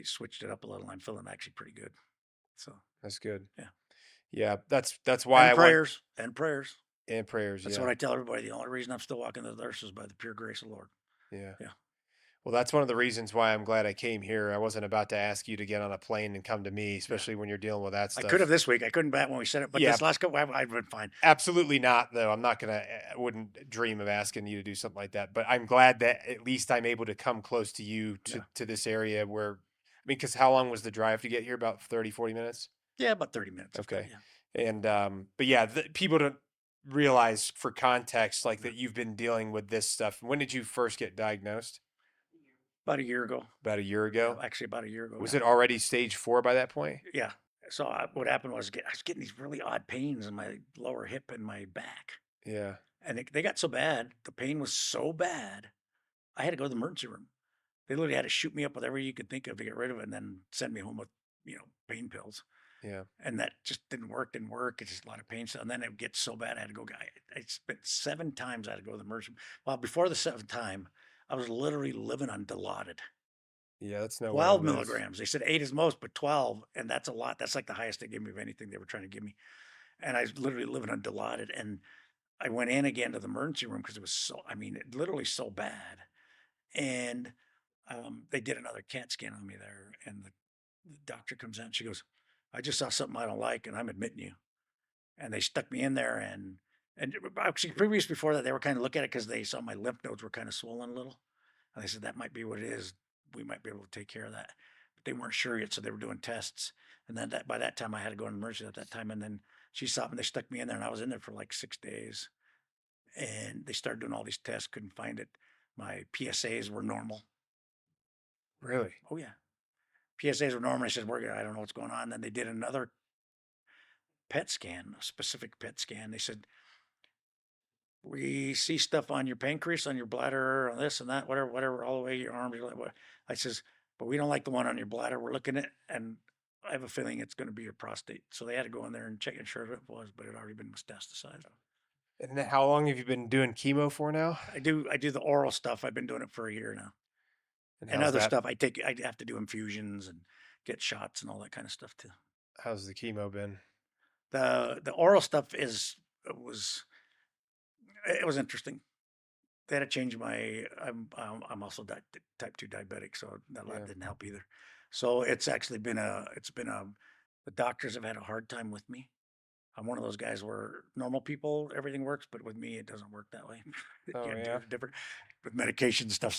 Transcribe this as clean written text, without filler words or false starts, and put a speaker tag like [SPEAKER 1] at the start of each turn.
[SPEAKER 1] switched it up a little. I'm feeling actually pretty good. So
[SPEAKER 2] That's good.
[SPEAKER 1] yeah,
[SPEAKER 2] Yeah, that's why I want
[SPEAKER 1] and prayers.
[SPEAKER 2] and prayers.
[SPEAKER 1] That's
[SPEAKER 2] Yeah,
[SPEAKER 1] what I tell everybody. The only reason I'm still walking the earth is by the pure grace of the Lord.
[SPEAKER 2] yeah.
[SPEAKER 1] Yeah,
[SPEAKER 2] Well, that's one of the reasons why I'm glad I came here. I wasn't about to ask you to get on a plane and come to me,
[SPEAKER 1] yeah.
[SPEAKER 2] especially when you're dealing with that
[SPEAKER 1] I could have
[SPEAKER 2] stuff.
[SPEAKER 1] this week. I couldn't back when we said it, but
[SPEAKER 2] Yeah,
[SPEAKER 1] this last couple, I've been fine.
[SPEAKER 2] absolutely not, though. I'm not gonna. I wouldn't dream of asking you to do something like that. But I'm glad that at least I'm able to come close to you
[SPEAKER 1] Yeah,
[SPEAKER 2] to this area where. I mean, because how long was the drive to get here? About 30, 40 minutes.
[SPEAKER 1] yeah, about 30 minutes, if that.
[SPEAKER 2] Okay.
[SPEAKER 1] Yeah,
[SPEAKER 2] And but yeah, people don't realize for context like
[SPEAKER 1] yeah.
[SPEAKER 2] that you've been dealing with this stuff. When did you first get diagnosed?
[SPEAKER 1] About a year ago.
[SPEAKER 2] About a year
[SPEAKER 1] Yeah,
[SPEAKER 2] ago.
[SPEAKER 1] actually, about a year ago
[SPEAKER 2] Was
[SPEAKER 1] now.
[SPEAKER 2] it already stage 4 by that point?
[SPEAKER 1] Yeah. So what happened was I was getting these really odd pains in my lower hip and my back,
[SPEAKER 2] Yeah.
[SPEAKER 1] and they got so bad. The pain was so bad, I had to go to the emergency room. They literally had to shoot me up with everything you could think of to get rid of it, and then send me home with pain pills.
[SPEAKER 2] Yeah.
[SPEAKER 1] And that just didn't work. Didn't work. It's just a lot of pain. So and then it would get so bad, I had to go. I spent 7 times I had to go to the emergency room. Well, before the seventh time, I was literally living on Dilaudid.
[SPEAKER 2] Yeah, that's no way to
[SPEAKER 1] 12
[SPEAKER 2] live.
[SPEAKER 1] milligrams. They said 8 is most, but 12, and that's a lot. That's like the highest they gave me of anything they were trying to give me. And I was literally living on Dilaudid. And I went in again to the emergency room because it was so, I mean, it literally so bad. And they did another CAT scan on me there. And the doctor comes out and she goes, I just saw something I don't like, and I'm admitting you. And they stuck me in there. And actually, previous before that, they were kind of looking at it because they saw my lymph nodes were kind of swollen a little. And they said, that might be what it is. We might be able to take care of that. But they weren't sure yet. So they were doing tests. And then by that time, I had to go to emergency at that time. And then she saw me, they stuck me in there, and I was in there for like 6 days. And they started doing all these tests, couldn't find it. My PSAs were normal.
[SPEAKER 2] Really?
[SPEAKER 1] Oh, yeah. PSAs were normal. I said, we're good. I don't know what's going on. Then they did another PET scan, a specific PET scan. They said, we see stuff on your pancreas, on your bladder, on this and that, whatever, all the way your arms. I says, but we don't like the one on your bladder. We're looking at, and I have a feeling it's going to be your prostate. So they had to go in there and check and sure it was, but it had already been metastasized.
[SPEAKER 2] And then how long have you been doing chemo for now?
[SPEAKER 1] I do the oral stuff. I've been doing it for a year now,
[SPEAKER 2] And
[SPEAKER 1] and other stuff. I have to do infusions and get shots and all that kind of stuff too.
[SPEAKER 2] how's the chemo been?
[SPEAKER 1] The oral stuff was it was interesting. They had to change my. I'm also type 2 diabetic, so that
[SPEAKER 2] Yeah.
[SPEAKER 1] didn't help either. So it's actually been a. The doctors have had a hard time with me. I'm one of those guys where normal people everything works, but with me it doesn't work that way.
[SPEAKER 2] Oh
[SPEAKER 1] Yeah,
[SPEAKER 2] yeah.
[SPEAKER 1] different with medication stuff.